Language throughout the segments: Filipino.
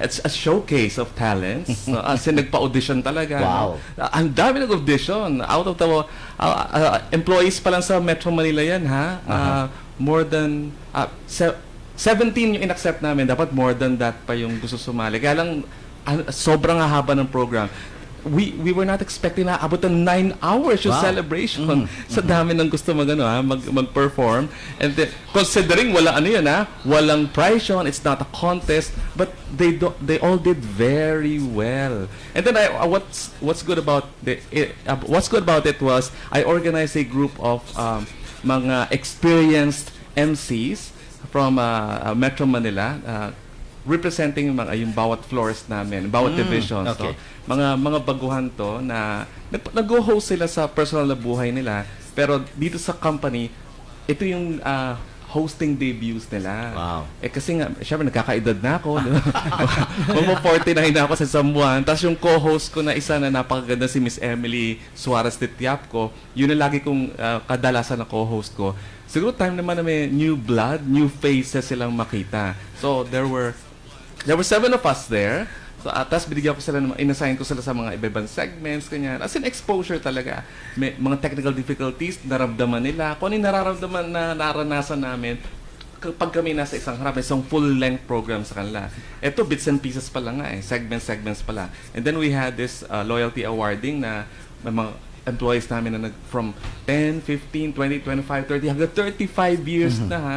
It's a showcase of talents. As in, nagpa-audition talaga. Wow. No? Ang dami nag-audition. Out of the employees pa lang sa Metro Manila yan, ha? More than 17 yung in-accept namin. Dapat more than that pa yung gusto sumali. Kaya lang, sobrang haba ng program. We were not expecting na abot ng 9 hours yung celebration. Sa dami ng gusto mag-perform. And then, considering walang prize yun, it's not a contest, but they all did very well. And then what's good about it was I organized a group of mga experienced MCs from Metro Manila, representing yung bawat floors namin, bawat divisions. Okay. So, mga baguhan to na nag-host sila sa personal na buhay nila, pero dito sa company, ito yung hosting debuts nila. Wow. Kasi nga, syempre nagkakaedad na ako. Mag-49 na ako sa isang buwan. Tapos yung co-host ko na isa na napakaganda si Miss Emily Suarez de Tiapco, yun na lagi kong kadalasan na co-host ko. Siguro time naman na may new blood, new faces silang makita. So there were 7 of us there. So, tapos binigyan ko sila, inassign ko sila sa mga iba-ibang segments, ganyan. As in, exposure talaga. May mga technical difficulties, naramdaman nila. Kung ano yung nararamdaman na naranasan namin, kapag kami nasa isang harap, isang full-length program sa kanila. Ito, bits and pieces pa lang nga eh. Segments pa lang. And then we had this loyalty awarding na may mga employees namin na from 10, 15, 20, 25, 30, hanggang 35 years na ha.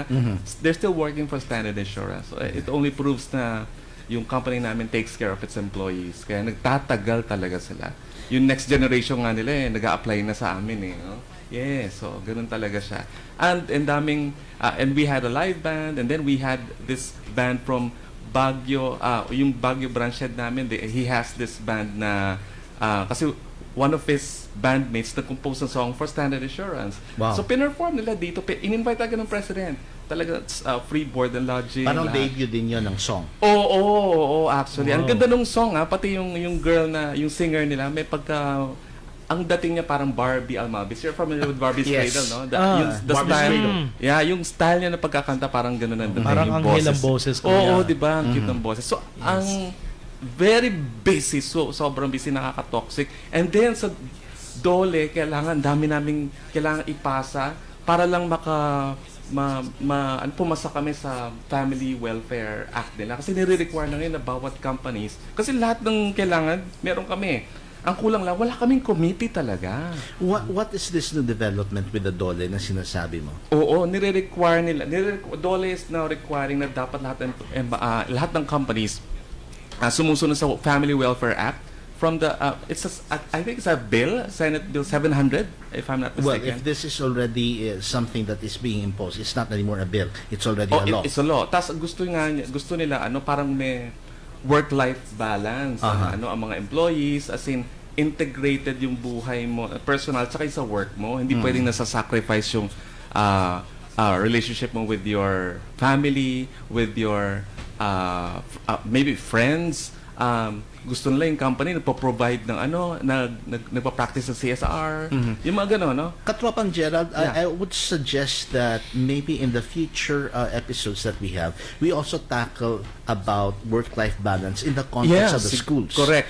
They're still working for Standard Insurance. So, it only proves na yung company namin takes care of its employees. Kaya nagtatagal talaga sila. Yung next generation nga nila nag-a-apply na sa amin no? Yes, so ganun talaga siya. And and we had a live band, and then we had this band from Baguio, yung Baguio branch head namin, he has this band na, kasi one of his bandmates nag-compose ng song for Standard Insurance. Wow. So pinerform nila dito, in-invite agad ng president. Talaga free board and lodging. Parang debut din yun ng song. Oo, actually. Wow. Ang ganda nung song pati yung girl na, yung singer nila, may ang dating niya parang Barbie Almabis. You're familiar with Barbie's Cradle, no? The style. Yeah, yung style niya na pagkakanta parang gano'n ang dating. Parang yung anghel ang boses ko. Oo, di ba? Ang cute ng boses. So, ang very busy. So, sobrang busy, nakaka-toxic. And then, sa Dole, dami naming kailangan ipasa para lang pumasa kami sa Family Welfare Act nila. Kasi nire-require na ngayon na bawat companies. Kasi lahat ng kailangan, meron kami. Ang kulang lang, wala kaming committee talaga. What is this new development with the DOLE na sinasabi mo? Oo, nire-require nila. DOLE is now requiring na dapat lahat ng companies sumusunod sa Family Welfare Act. From the, I think it's a bill, Senate Bill 700, if I'm not mistaken. Well, if this is already something that is being imposed, it's not anymore a bill. It's already a law. It's a law. Tapos gusto nila, parang may work-life balance. Ang mga employees, as in, integrated yung buhay mo, personal, tsaka sa work mo. Hindi pwedeng nasa-sacrifice yung relationship mo with your family, with your, maybe friends. Gusto nila yung company nagpo-provide ng nagpa-practice ng CSR, yung mga gano'n, no? Katropang Gerald, I would suggest that maybe in the future episodes that we have, we also tackle about work-life balance in the context of the schools. Correct.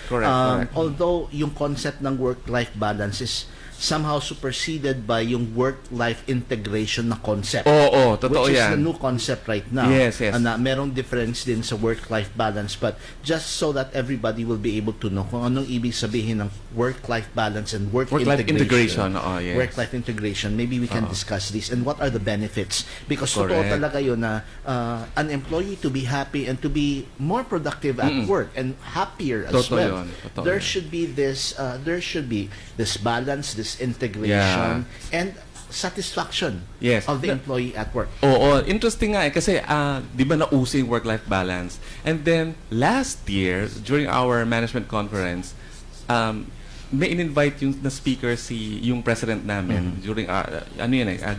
Although yung concept ng work-life balance is somehow superseded by yung work-life integration na concept. Oo, totoo which yan. is the new concept right now. Yes. Na merong difference din sa work-life balance, but just so that everybody will be able to know kung anong ibig sabihin ng work-life balance and work-life integration. Yes. Work-life integration. Maybe we can discuss this and what are the benefits. Because Correct. totoo talaga yun na an employee to be happy and to be more productive at work and happier as well. There should be this balance, this integration and satisfaction of the employee at work. Oo, interesting nga kasi di ba nauso yung work-life balance. And then last year during our management conference, may in-invite yung na speaker yung president namin during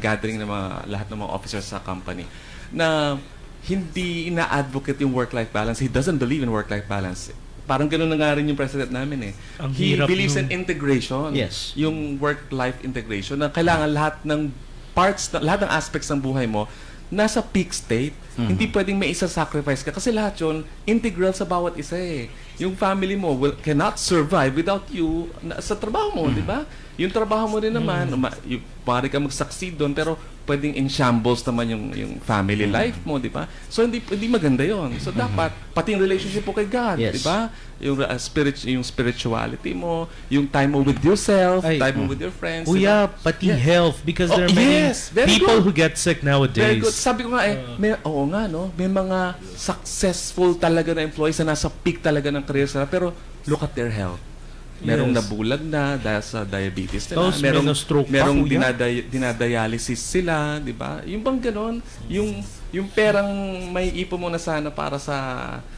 gathering ng lahat ng mga officers sa company na hindi ina-advocate yung work-life balance. He doesn't believe in work-life balance. Parang gano'n na nga rin yung president namin He believes in integration. Yes. Yung work-life integration na kailangan lahat ng parts, lahat ng aspects ng buhay mo nasa peak state. Hindi pwedeng may isa sacrifice ka kasi lahat yun integral sa bawat isa eh. Yung family mo cannot survive without you sa trabaho mo, di ba? Yung trabaho mo rin naman, pare ka mag-succeed doon, pero pwedeng in shambles naman yung family life mo, di ba? So hindi maganda yon. So dapat pati yung relationship mo kay God, di ba? Yung yung spirituality mo, yung time mo with yourself, time mo with your friends. Kuya, pati health, because there are many people who get sick nowadays. Very good. Sabi ko nga oo nga no, may mga successful talaga na employees na nasa peak talaga ng career nila, pero look at their health. Merong nabulag na dahil sa diabetes nila. Merong dinadialysis sila, di ba? Yung bang ganon, yung perang may ipon mo na sana para sa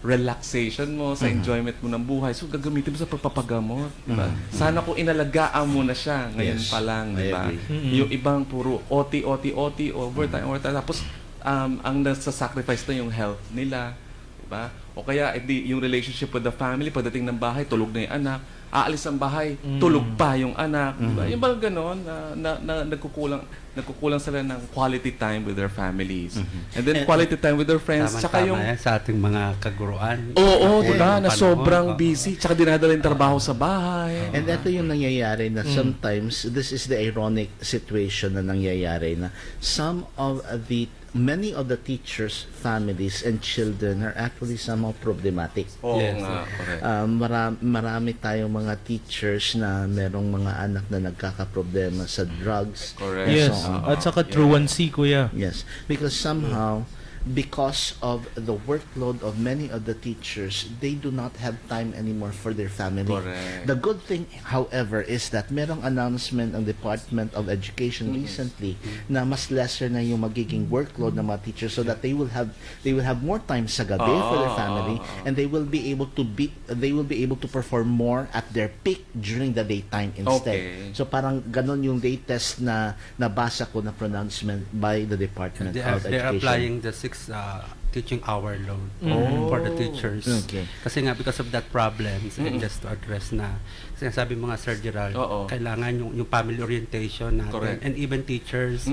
relaxation mo, sa enjoyment mo ng buhay. So, gagamitin mo sa pagpapagamot, di ba? Sana kung inalagaan mo na siya ngayon pa lang, di ba? Yung ibang puro OT, overtime. Tapos, ang nasa-sacrifice na yung health nila, di ba? O kaya, yung relationship with the family, pagdating ng bahay, tulog na yung anak. Aalis ang bahay, tulog pa yung anak. Diba? Yung ba gano'n, na nagkukulang sila ng quality time with their families. And then quality time with their friends. Tsaka yung sa ating mga kaguruan. Oo, diba? Na sobrang busy. Tsaka dinadala yung trabaho sa bahay. And ito yung nangyayari na sometimes, this is the ironic situation na nangyayari na many of the teachers' families and children are actually somehow problematic. Correct. Marami tayong mga teachers na merong mga anak na nagkakaproblema sa drugs. Correct. Yes. At saka truancy, kuya. Yes. Because somehow, because of the workload of many of the teachers, they do not have time anymore for their family. Correct. The good thing, however, is that merong announcement ng Department of Education recently na mas lesser na yung magiging workload ng mga teachers, so that they will have more time sa gabi for their family, and they will be able to perform more at their peak during the daytime instead. Okay. So parang ganon yung latest na nabasa ko na pronouncement by the Department of Education. They're applying the 6 teaching hour load for the teachers. Okay. Kasi nga, because of that problems, and just to address na, kasi sabi mga Sir Gerald, kailangan yung family orientation natin. Correct. And even teachers,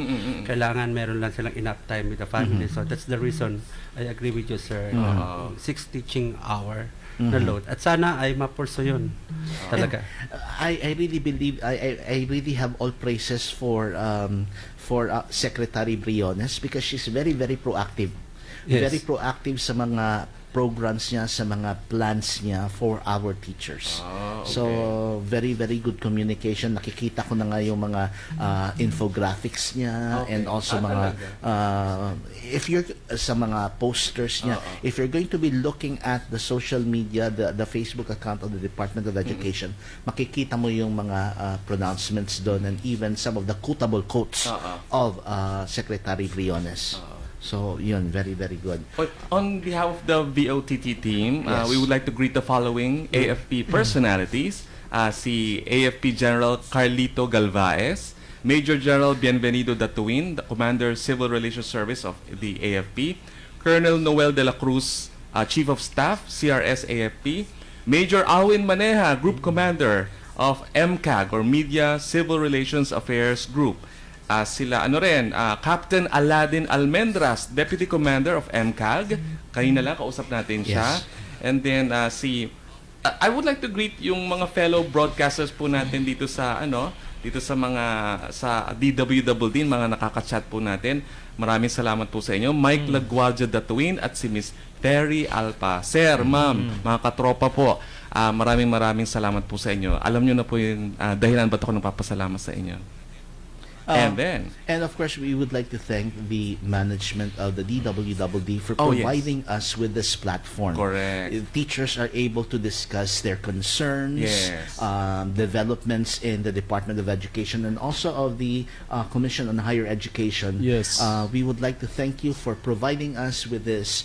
kailangan meron lang silang enough time with the family. So that's the reason, I agree with you, sir. 6 teaching hour na load. At sana ay mapurso yun. Talaga. I really believe, I really have all praises for Secretary Briones, because she's very, very proactive. Yes. Very proactive sa mga programs niya, sa mga plans niya for our teachers. Okay. So, very, very good communication. Nakikita ko na nga yung mga infographics niya, and also mga if you're sa mga posters niya, if you're going to be looking at the social media, the Facebook account of the Department of Education, makikita mo yung mga pronouncements doon, and even some of the quotable quotes of Secretary Briones. So, yun, very, very good. But on behalf of the VOTT team, we would like to greet the following AFP personalities. Si AFP General Carlito Galvaez, Major General Bienvenido Datuin, the Commander Civil Relations Service of the AFP, Colonel Noel de la Cruz, Chief of Staff, CRS AFP, Major Alwin Maneja, Group Commander of MCAG, or Media Civil Relations Affairs Group. Captain Aladin Almendras, Deputy Commander of MCAG. Kanina lang, kausap natin siya. Yes. And then, I would like to greet yung mga fellow broadcasters po natin dito sa DWDD, mga nakaka-chat po natin. Maraming salamat po sa inyo. Mike Laguardia Datuin at si Miss Terry Alpa. Sir, ma'am, mga katropa po, maraming salamat po sa inyo. Alam nyo na po yung dahilan ba't ako nagpapasalamat sa inyo. And of course, we would like to thank the management of the DWDD for providing us with this platform. Correct. Teachers are able to discuss their concerns, developments in the Department of Education, and also of the Commission on Higher Education. Yes. We would like to thank you for providing us with this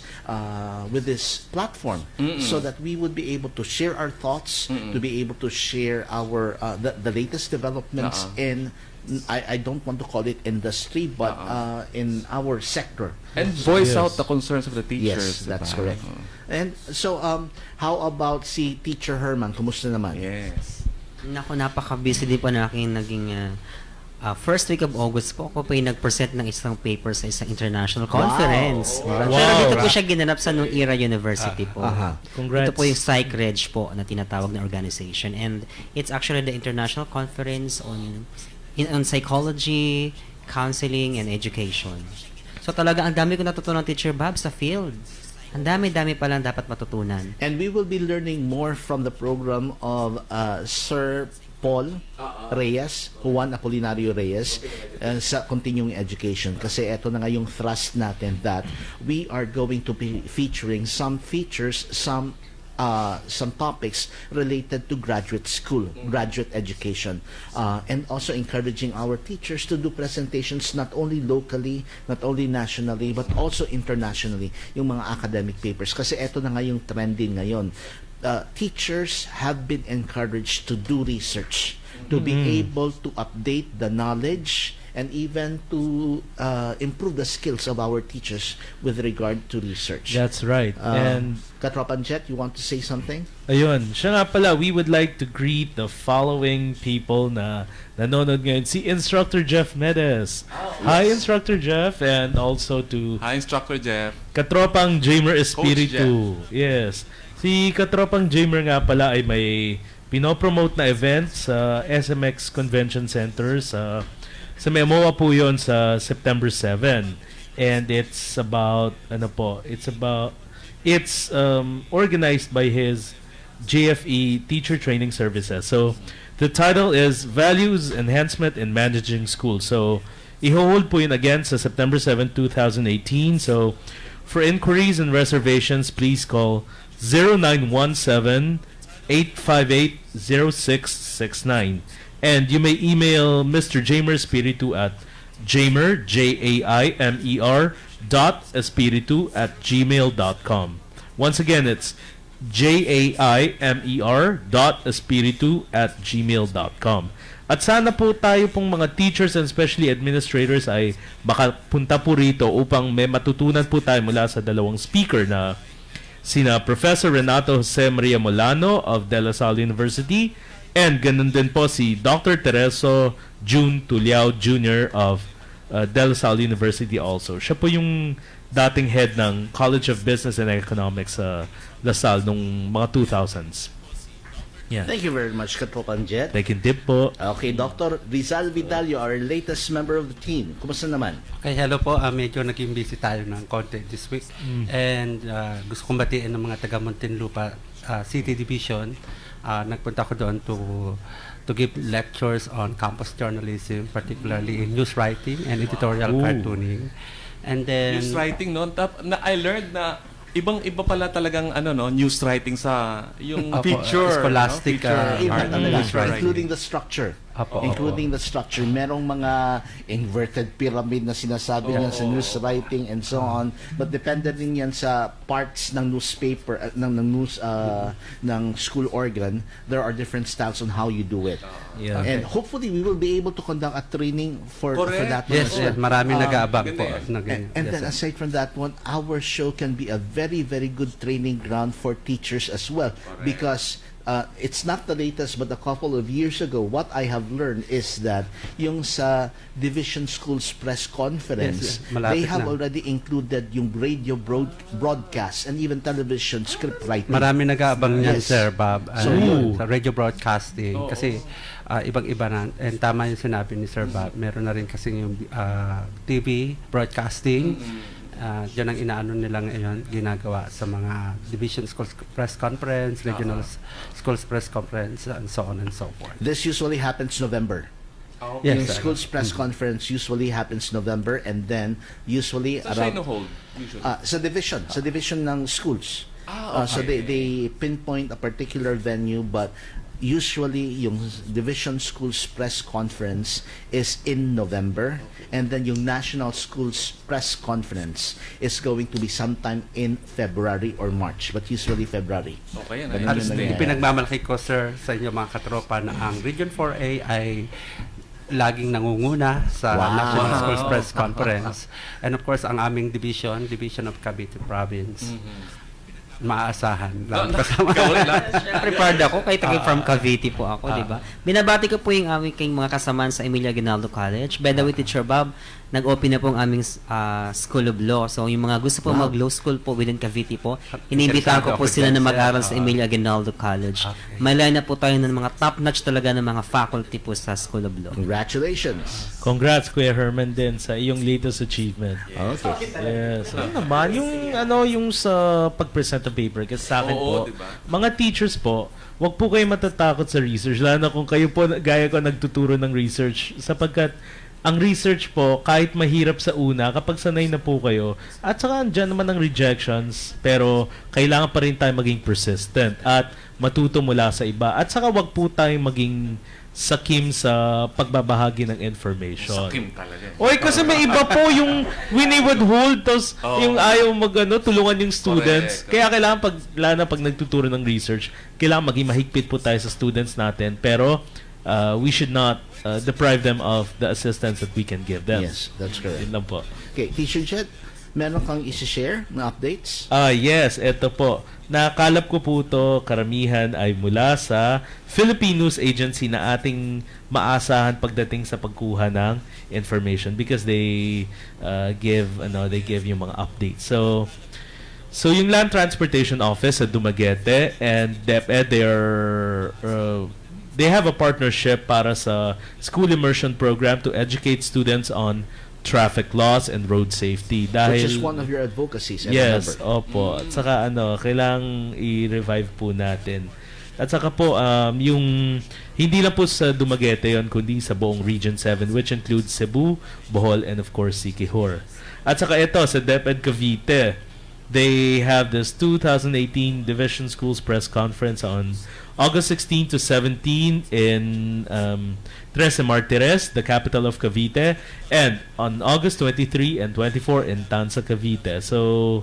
platform, so that we would be able to share our thoughts, to be able to share our the latest developments in. I don't want to call it industry, but in our sector. And voice out the concerns of the teachers. Yes, that's correct. And so, how about si Teacher Herman? Kumusta naman? Yes. Naku, napaka-busy din po na aking naging First week of August po, ako po yung nag-present ng isang paper sa isang international conference. Wow. Pero dito po siya ginanap sa New Era University po. Congrats. Ito po yung PsychReg po na tinatawag na organization. And it's actually the international conference on psychology, counseling, and education. So talaga, ang dami ko natutunan, Teacher Bob, sa field. Ang dami-dami pa lang dapat matutunan. And we will be learning more from the program of Sir Paul Reyes, Juan Apolinario Reyes, sa continuing education. Kasi ito na nga yung thrust natin that we are going to be featuring some features, some topics related to graduate school, graduate education, and also encouraging our teachers to do presentations not only locally, not only nationally, but also internationally, yung mga academic papers. Kasi eto na nga yung trending ngayon. Teachers have been encouraged to do research, to be able to update the knowledge, and even to improve the skills of our teachers with regard to research. That's right. And Katropa Jet, you want to say something? ayun, siya nga pala, we would like to greet the following people na nanonood ngayon. Si Instructor Jeff Medes. Hi, Instructor Jeff. And also to Hi, Instructor Jeff. Katropang Jamer Espiritu. Yes. Si Katropang Jamer nga pala ay may pinopromote na event sa SMX Convention Center sa Memoa po yun sa September 7. And it's about, it's organized by his JFE Teacher Training Services. So, the title is Values Enhancement in Managing Schools. So, i-hold po yun again sa September 7, 2018. So, for inquiries and reservations, please call 0917-858-0669. And you may email Mr. Jamer Espiritu at Jamer, Jaimer, .espiritu@gmail.com. Once again, it's jaimer.espiritu@gmail.com. At sana po tayo pong mga teachers and especially administrators ay baka punta po rito upang may matutunan po tayo mula sa dalawang speaker na sina Professor Renato Jose Maria Molano of De La Salle University and ganun din po si Dr. Tereso June Tuliao Jr. of De La Salle University also. Siya po yung dating head ng College of Business and Economics sa La Salle nung mga 2000s. Yeah. Thank you very much, Katropan Jet. Thank you, Dip po. Okay, Dr. Rizal Vidalio, our latest member of the team. Kumusta naman? Okay, hello po. Medyo naging busy tayo ng content this week. And gusto kong batiin ng mga taga Muntinlupa City Division. Nagpunta ko doon to give lectures on campus journalism, particularly in news writing and editorial cartooning. And then News writing, no? I learned na ibang-iba pala talagang news writing sa yung picture, scholastic, news writing. Including the structure. Including the structure. Merong mga inverted pyramid na sinasabi niyan sa news writing and so on. But depende rin yan sa parts ng newspaper, ng school organ. There are different styles on how you do it. Yeah. And hopefully we will be able to conduct a training for that one yes, as well. marami nag-aabang po. And then aside from that one, our show can be a very, very good training ground for teachers as well. Because it's not the latest, but a couple of years ago, what I have learned is that yung sa Division Schools press conference, they have already included yung radio broadcast and even television script writing. Marami nag-aabang niyan, Sir Bob. Sa radio broadcasting. Kasi ibang-iba na. And tama yung sinabi ni Sir Bob. Meron na rin kasi yung TV broadcasting. Diyan ang inaano nila ngayon, ginagawa sa mga Division Schools Press Conference, Regional Schools Press Conference, and so on and so forth. This usually happens November. Yes, Yung schools press conference usually happens November, and then usually Sa around hold usually. sa division ng schools. So they pinpoint a particular venue, but usually yung Division Schools Press Conference is in November, and then yung National Schools Press Conference is going to be sometime in February or March, but usually February. Okay, yan. Ganun At yung nangyayari. pinagmamalaki ko, Sir, sa inyo mga katropa na ang Region 4A ay laging nangunguna sa National Schools Press Conference. And of course, ang aming division of Cavite Province. maaasahan lang. Kasama. Prepared ako kahit from Cavite po ako, di ba? Binabati ko po yung aming mga kasamaan sa Emilia Aguinaldo College. By the way, Teacher Bob, nag-open na po ang aming School of Law. So, yung mga gusto po mag-law school po within Cavite po, iniimbitahan ko po sila na mag-aral sa Emilia Aguinaldo College. May line na po tayo ng mga top-notch talaga ng mga faculty po sa School of Law. Congratulations. Congrats, Kuya Herman, din sa iyong latest achievement. Okay. Yes. Ano naman, yung sa pag-present ng paper, kasi sa akin po, diba? mga teachers po, wag po kayo matatakot sa research, lalo na kung kayo po, gaya ko, nagtuturo ng research, sapagkat ang research po, kahit mahirap sa una, kapag sanay na po kayo, at saka andyan naman ang rejections, pero kailangan pa rin tayo maging persistent at matuto mula sa iba. At saka wag po tayong maging sakim sa pagbabahagi ng information. Sakim talaga. Oy, kasi may iba po yung wini-withhold, tapos yung ayaw tulungan yung students. Correct. Kaya kailangan lalo na pag nagtuturo ng research, kailangan maging mahigpit po tayo sa students natin. Pero we should not deprive them of the assistance that we can give them. Yes, that's correct. Yun lang po. Okay, Teacher Jet, meron kang isi-share na updates? Yes, eto po. Nakalap ko po to, karamihan ay mula sa Philippine News Agency na ating maasahan pagdating sa pagkuha ng information because they give yung mga updates. So yung Land Transportation Office sa Dumaguete and DepEd, they have a partnership para sa school immersion program to educate students on traffic laws and road safety. Dahil, which is one of your advocacies, I yes, remember. opo. At saka kailangang i-revive po natin. At saka po, yung hindi lang po sa Dumaguete yon kundi sa buong Region 7, which includes Cebu, Bohol, and of course, Siquijor. At saka ito, sa DepEd Cavite, they have this 2018 Division Schools Press Conference on August 16 to 17 in Trece Martires, the capital of Cavite, and on August 23 and 24 in Tanza, Cavite. So,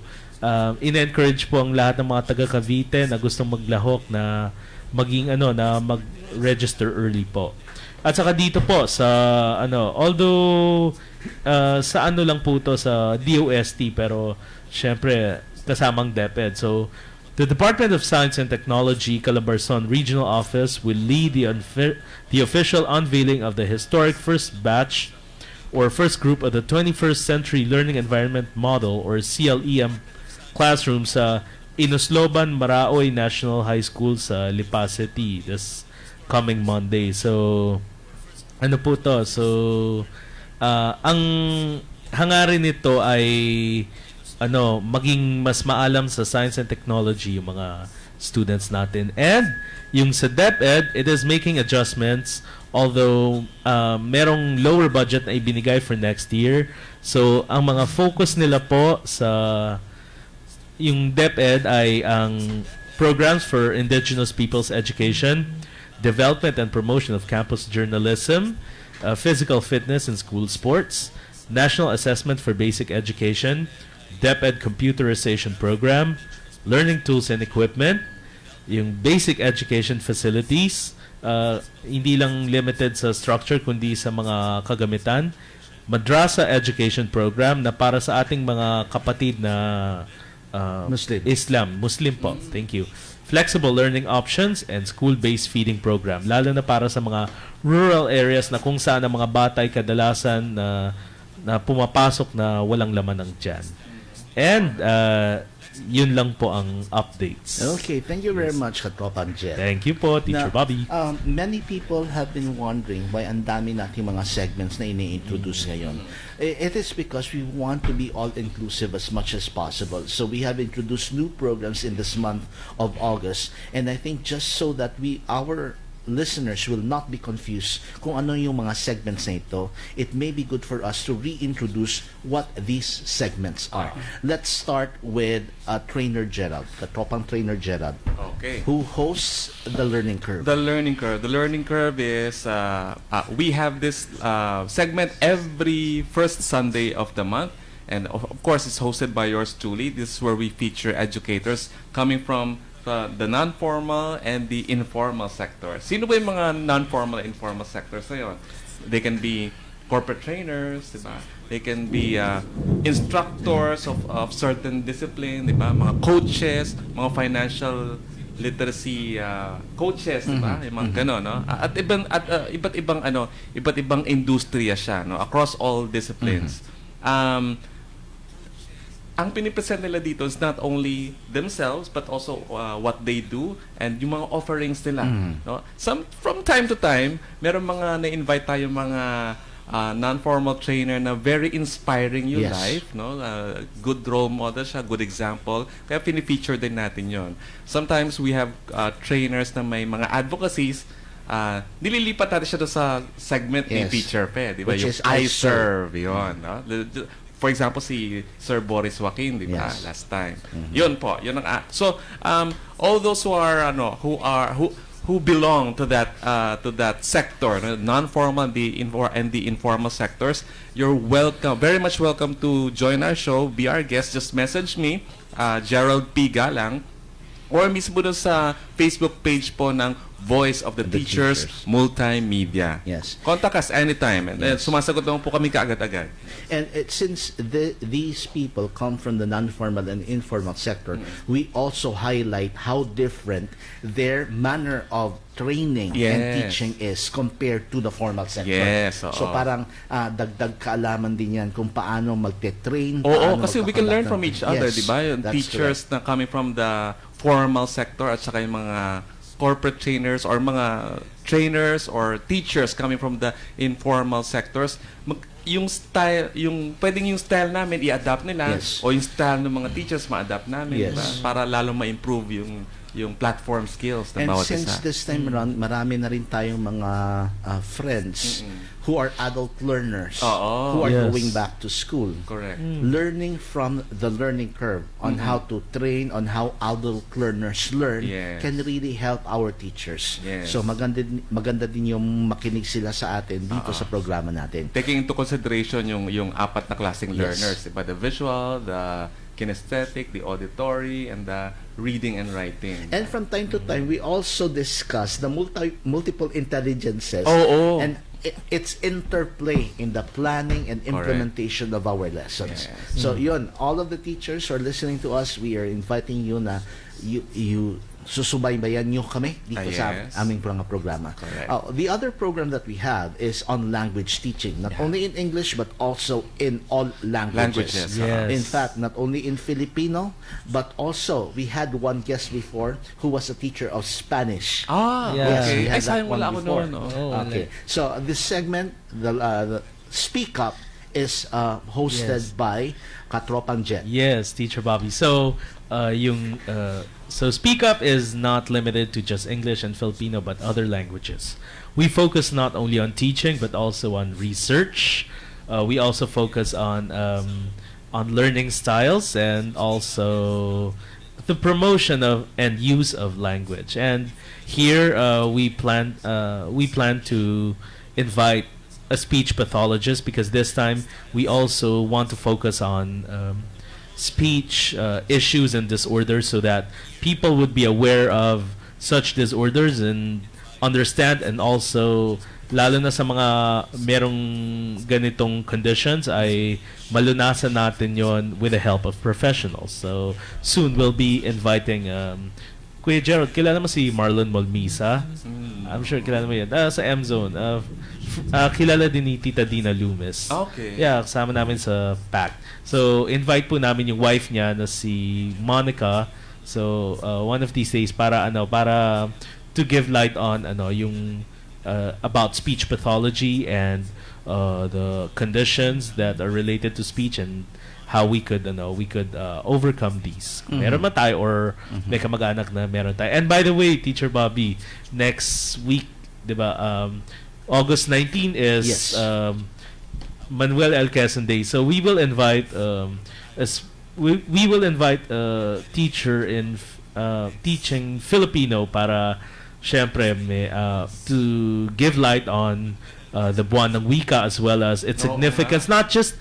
in-encourage po ang lahat ng mga taga Cavite na gustong maglahok na mag-register early po. At saka dito po sa although sa lang po to sa DOST, pero syempre kasamang DepEd. So the Department of Science and Technology Calabarzon Regional Office will lead the official unveiling of the historic first batch or first group of the 21st Century Learning Environment Model or CLEM classroom sa Inusloban Maraoy National High School sa Lipa City this coming Monday. So ano po to? So ang hangarin nito ay maging mas maalam sa science and technology yung mga students natin. And yung sa DepEd, it is making adjustments although merong lower budget na ibinigay for next year. So ang mga focus nila po sa yung DepEd ay ang programs for indigenous people's education, development and promotion of campus journalism, physical fitness and school sports, national assessment for basic education, DepEd computerization program, learning tools and equipment, yung basic education facilities, hindi lang limited sa structure kundi sa mga kagamitan, madrasa education program na para sa ating mga kapatid na Muslim po. Thank you. Flexible learning options and school-based feeding program, lalo na para sa mga rural areas na kung saan ang mga bata ay kadalasan na pumapasok na walang laman ng tiyan. And yun lang po ang updates. Okay, thank you very much, Katropa and Jet. Thank you po, Teacher Now, Bobby. Many people have been wondering why ang dami nating mga segments na ini-introduce ngayon. It is because we want to be all-inclusive as much as possible. So we have introduced new programs in this month of August, and I think just so that our listeners will not be confused kung ano yung mga segments na ito, it may be good for us to reintroduce what these segments are. Let's start with Trainer Gerald, Katropang Trainer Gerald, Okay. who hosts the Learning Curve. The Learning Curve. The Learning Curve is, we have this segment every first Sunday of the month. And of course, it's hosted by yours truly. This is where we feature educators coming from the non-formal and the informal sector. Sino ba yung mga non-formal and informal sectors na yun? They can be corporate trainers, di ba? They can be instructors of certain discipline, di ba? Mga coaches, mga financial literacy coaches, di ba? Yung mga gano'n, no? At iba't ibang industriya siya, no? Across all disciplines. Ang pinipresent nila dito is not only themselves but also what they do and yung mga offerings nila, no? From time to time, meron mga na-invite tayo mga non-formal trainer na very inspiring yung life, no? Good role model siya, good example. Kaya pinifeature din natin yon. Sometimes we have trainers na may mga advocacies. Nililipat natin siya doon sa segment ni Teacher Pe, di ba? Yung I serve, yun, no? For example, si Sir Boris Joaquin, di ba? Last time. Yun po, yun ang all those who are who belong to that sector, non-formal and the informal sectors, you're welcome, very much welcome to join our show, be our guest. Just message me, Gerald P. Galang, or mismo doon sa Facebook page po ng Voice of the Teachers Multimedia. Yes. Contact us anytime. And sumasagot naman po kami kaagad-agad. And since these people come from the non-formal and informal sector, we also highlight how different their manner of training and teaching is compared to the formal sector. Yes, so parang dagdag kaalaman din yan kung paano magte-train. Kasi we can learn from each other, di ba? Yung teachers na coming from the formal sector at saka yung mga corporate trainers or mga trainers or teachers coming from the informal sectors, yung pwedeng yung style namin i-adapt nila o yung style ng mga teachers ma-adapt namin para lalo ma-improve yung platform skills ng bawat isa. And since this time around, marami na rin tayong mga friends who are adult learners who are going back to school. Correct. Learning from the learning curve on how to train, on how adult learners learn can really help our teachers. So maganda din yung makinig sila sa atin dito sa programa natin. Taking into consideration yung apat na klaseng learners, diba? The visual, the kinesthetic, the auditory, and the reading and writing. And from time to time, we also discuss the multiple intelligences and its interplay in the planning and implementation of our lessons. So yun, all of the teachers who are listening to us, we are inviting you na you susubaybayan nyo kami dito sa aming mga programa. The other program that we have is on language teaching, not only in English but also in all languages. In fact, not only in Filipino but also we had one guest before who was a teacher of Spanish. Okay. Ay, sayang wala ako noon. Okay. So this segment, the Speak Up, is hosted by Katropa Jet. Yes, Teacher Bobby. So so Speak Up is not limited to just English and Filipino but other languages. We focus not only on teaching but also on research. We also focus on learning styles and also the promotion of and use of language. And here we plan to invite a speech pathologist because this time we also want to focus on speech issues and disorders so that people would be aware of such disorders and understand, and also lalo na sa mga merong ganitong conditions ay malunasan natin yon with the help of professionals. So soon we'll be inviting Kuya Gerald, kilala mo si Marlon Molmisa? I'm sure kilala mo yan. Sa M-Zone. Kilala din ni Tita Dina Loomis. Okay. Yeah, kasama namin sa PAC. So, invite po namin yung wife niya na si Monica. So, one of these days para to give light on yung about speech pathology and the conditions that are related to speech and how we could overcome these. Meron man tayo or may kamag-anak na meron tayo. And by the way, Teacher Bobby, next week, 'di ba, August 19 is Manuel L. Quezon Day. So we will invite we will invite a teacher in teaching Filipino para syempre to give light on the Buwan ng Wika as well as its significance, not just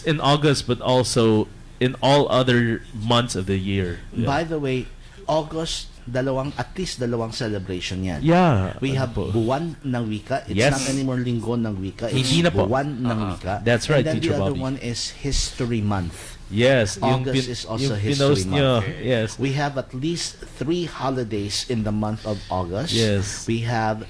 in August but also in all other months of the year. By the way, August, at least dalawang celebration yan. Yeah. We have po. buwan ng wika. It's Yes. not anymore linggo ng wika. It's Hindi na po. buwan ng wika. That's right, And then Teacher the other Bobby. one is History Month. Yes. August is also yung History pinost Month. nyo. Okay. Yes. We have at least 3 holidays in the month of August. Yes. We have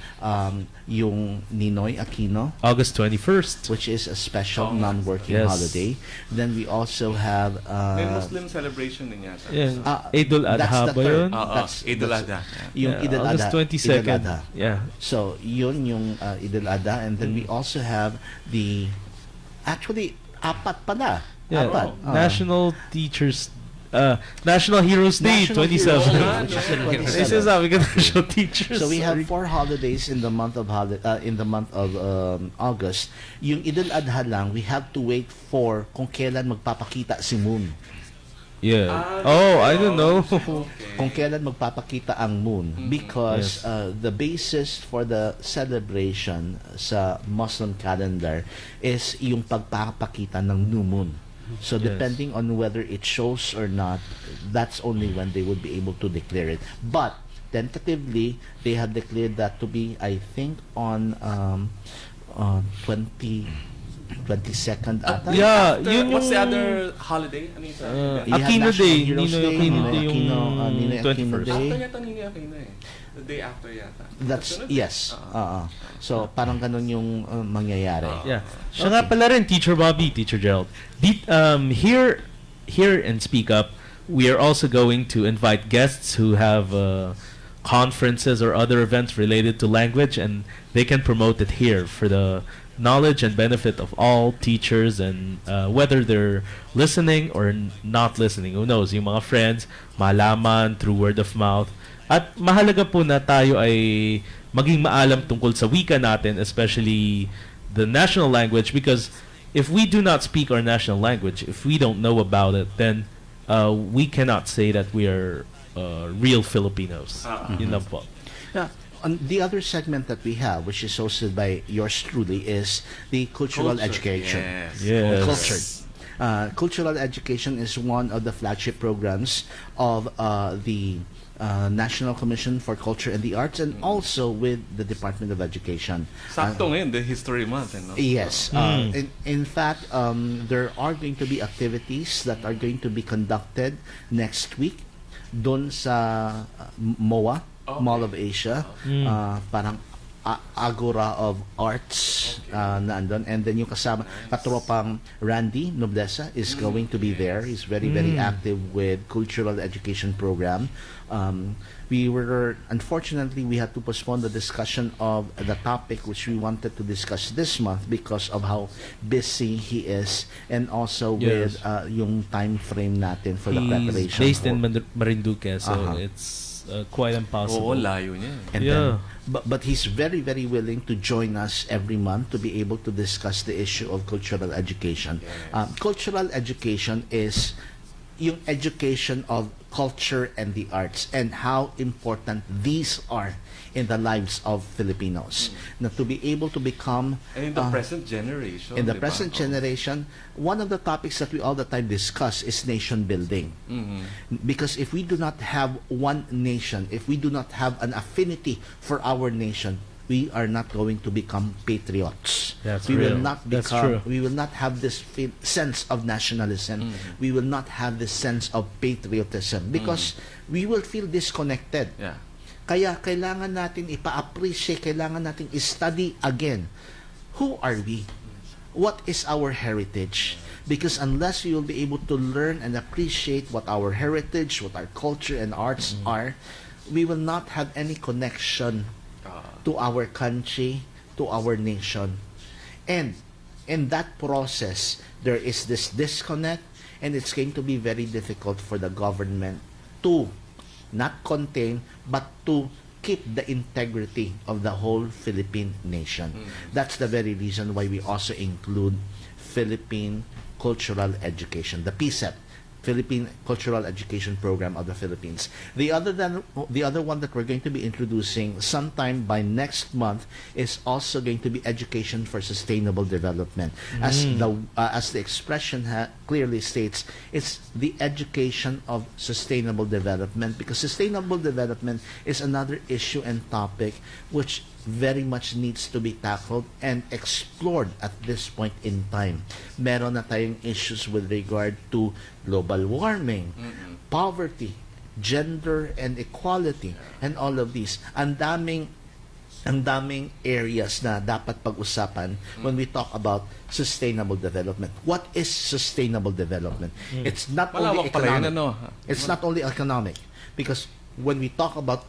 yung Ninoy Aquino, August 21st. which is a special Oo nga. non-working Yes. holiday. Then we also have May Muslim celebration din yata. Yan. that's Eidul Adha the ba third. yun? That's- Eid al-Adha. yung Yeah, Eid al-Adha. August 22nd. Eid al-Adha. Yeah. So, yun yung Eid al-Adha. And then we also have actually, apat pala. Yeah. Apat. National Teachers National Heroes Day National 27. Heroes Day, which is the 27th. This is how we get National Teachers. So we have Sorry. 4 holidays in the month of August. Yung Eid al-Adha lang, we have to wait for kung kailan magpapakita si Moon. Yeah. I don't know. Kung kailan magpapakita ang moon, because the basis for the celebration sa Muslim calendar is yung pagpapakita ng new moon. So Yes. depending on whether it shows or not, that's only when they would be able to declare it. But tentatively, they have declared that to be, I think, on 22nd ata. Yeah, After, yun what's the yung- other holiday? Ano yung sa- You have Aquino National Day. Heroes Ninoy Day, Aquino Ninoy Day yung Ninoy Aquino 21st. Day. After yata Ninoy Aquino eh. The day after yata. That's, Sunod? yes. So parang ganun yung mangyayari. Yeah. Siya nga pala rin, Teacher Bobby, Teacher Gerald. Here and Speak Up, we are also going to invite guests who have conferences or other events related to language, and they can promote it here for the knowledge and benefit of all teachers, and whether they're listening or not listening. Who knows? Yung mga friends, malaman through word of mouth. At mahalaga po na tayo ay maging maalam tungkol sa wika natin, especially the national language, because if we do not speak our national language, if we don't know about it, then we cannot say that we are real Filipinos. Yun lang po. Yeah. The other segment that we have, which is hosted by yours truly, is the cultural Culture. education. Yes. Culture. Cultural education is one of the flagship programs of the National Commission for Culture and the Arts, and also with the Department of Education. Sakto ngayon, the History Month. No? Yes. In fact, there are going to be activities that are going to be conducted next week doon sa MOA, Mall of Asia. Parang Agora of Arts na andun. And then yung kasama, katropang Randy Noblesa is going to be there. He's very, very active with cultural education program. Unfortunately, we had to postpone the discussion of the topic which we wanted to discuss this month because of how busy he is, and also with yung time frame natin for the preparation. He's based in for- Marinduque, so it's quite impossible. Oo, layo niya. And Yeah. then, but he's very, very willing to join us every month to be able to discuss the issue of cultural education. Cultural education is yung education of culture and the arts, and how important these are in the lives of Filipinos. Na to be able to become And in the present generation. in the di ba? present generation, one of the topics that we all the time discuss is nation building. Because if we do not have one nation, if we do not have an affinity for our nation, we are not going to become patriots. That's we will real. not That's become. true. We will not have this sense of nationalism. We will not have this sense of patriotism because we will feel disconnected. Yeah. Kaya kailangan natin ipa-appreciate, kailangan natin i-study again. Who are we? What is our heritage? Because unless we will be able to learn and appreciate what our heritage, what our culture and arts are, we will not have any connection to our country, to our nation. And in that process, there is this disconnect, and it's going to be very difficult for the government to not contain, but to keep the integrity of the whole Philippine nation. That's the very reason why we also include Philippine cultural education, the PSEP, Philippine Cultural Education Program of the Philippines. The other one that we're going to be introducing sometime by next month is also going to be education for sustainable development. As the expression clearly states, it's the education of sustainable development, because sustainable development is another issue and topic which very much needs to be tackled and explored at this point in time. Meron na tayong issues with regard to global warming, poverty, gender and equality, and all of these. Ang daming areas na dapat pag-usapan when we talk about sustainable development. What is sustainable development? It's not only Malawak pala yun, economic. ano? It's not only economic, because when we talk about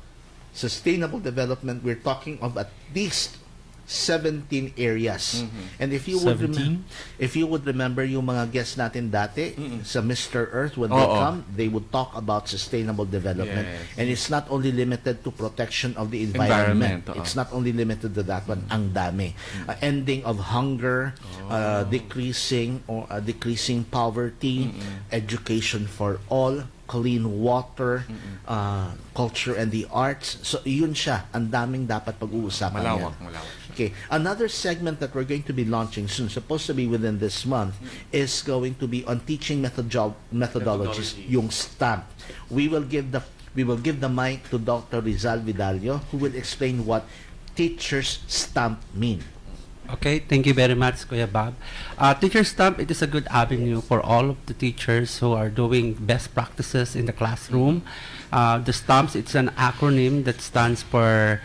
sustainable development, we're talking of at least 17 areas. And if you would 17? if you would remember yung mga guests natin dati sa Mr. Earth, when they come, they would talk about sustainable development. Yes. And it's not only limited to protection of the environment. It's not only limited to that one. Ang dami. Ending of hunger, decreasing poverty, education for all, clean water, culture and the arts. So yun siya, ang daming dapat pag-uusapan yan. Malawak. Okay, another segment that we're going to be launching soon, supposed to be within this month, is going to be on teaching methodologies, yung STAMP. We will give the mic to Dr. Rizal Vidalio, who will explain what teachers stamp mean. Okay, thank you very much, Kuya Bob. Teacher Stamp, it is a good avenue for all of the teachers who are doing best practices in the classroom. The STAMPs, it's an acronym that stands for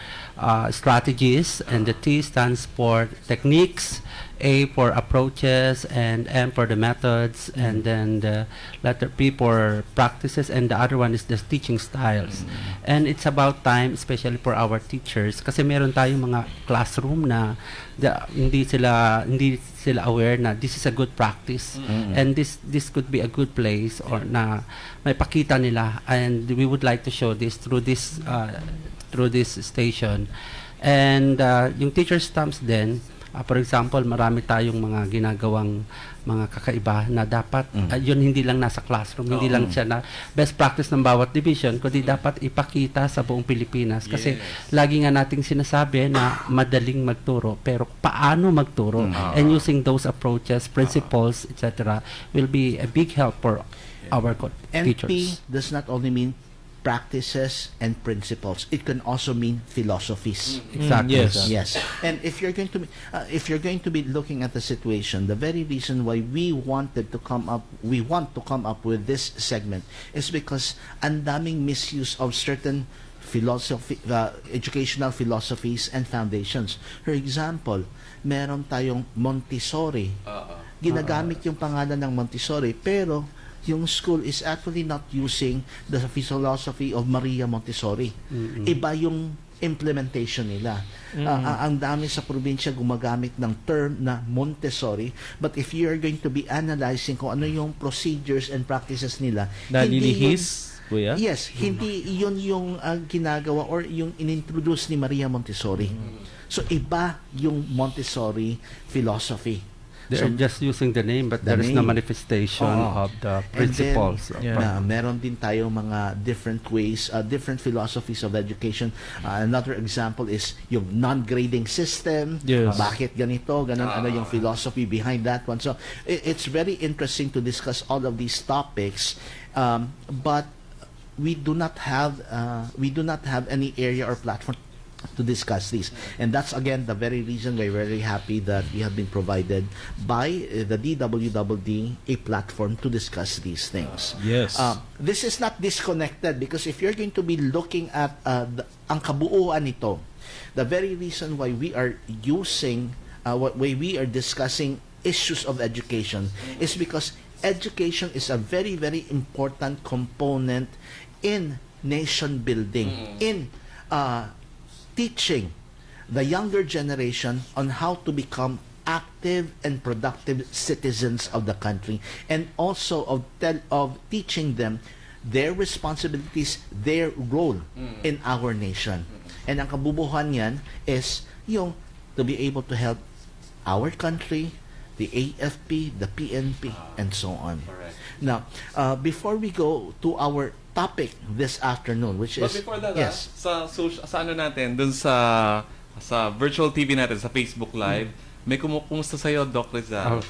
strategies, and the T stands for techniques, A for approaches, and M for the methods, and then the letter P for practices, and the other one is the teaching styles. And it's about time, especially for our teachers, kasi meron tayong mga classroom na hindi sila aware na this is a good practice, and this could be a good place, or na may pakita nila, and we would like to show this through this station. And yung teacher stamps din, for example, marami tayong mga ginagawang mga kakaiba na dapat yun hindi lang nasa classroom, hindi lang siya na best practice ng bawat division, kundi dapat ipakita sa buong Pilipinas, kasi lagi nga nating sinasabi na madaling magturo, pero paano magturo, and using those approaches, principles, etc. will be a big help for our teachers. NP does not only mean practices and principles. It can also mean philosophies. Exactly. Yes. Yes. And if you're going to be looking at the situation, the very reason why we want to come up with this segment is because ang daming misuse of certain educational philosophies and foundations. For example, meron tayong Montessori. Ginagamit yung pangalan ng Montessori, pero yung school is actually not using the philosophy of Maria Montessori. Iba yung implementation nila. Ang dami sa probinsya gumagamit ng term na Montessori, but if you're going to be analyzing kung ano yung procedures and practices nila, Nalilihis, kuya? Yes, hindi yun yung ginagawa or yung inintroduce ni Maria Montessori. So iba yung Montessori philosophy. They're just using the name, but there is no manifestation of the principles. Meron din tayo mga different ways, different philosophies of education. Another example is yung non-grading system. Yes. Bakit ganito? Ganon, ano yung philosophy behind that one? So, it's very interesting to discuss all of these topics, but we do not have any area or platform to discuss these, and that's again the very reason we're very happy that we have been provided by the DWDD a platform to discuss these things. Yes. This is not disconnected, because if you're going to be looking at ang kabuuan nito, the very reason why we are discussing issues of education is because education is a very, very important component in nation building, in teaching the younger generation on how to become active and productive citizens of the country, and also of teaching them their responsibilities, their role in our nation. And ang kabubuhan yan is yung to be able to help our country, the AFP, the PNP, and so on. Correct. Now, before we go to our topic this afternoon, which But is before that, yes, sa ano natin, dun sa virtual TV natin, sa Facebook Live, may kumusta sa'yo, Doc Rizal?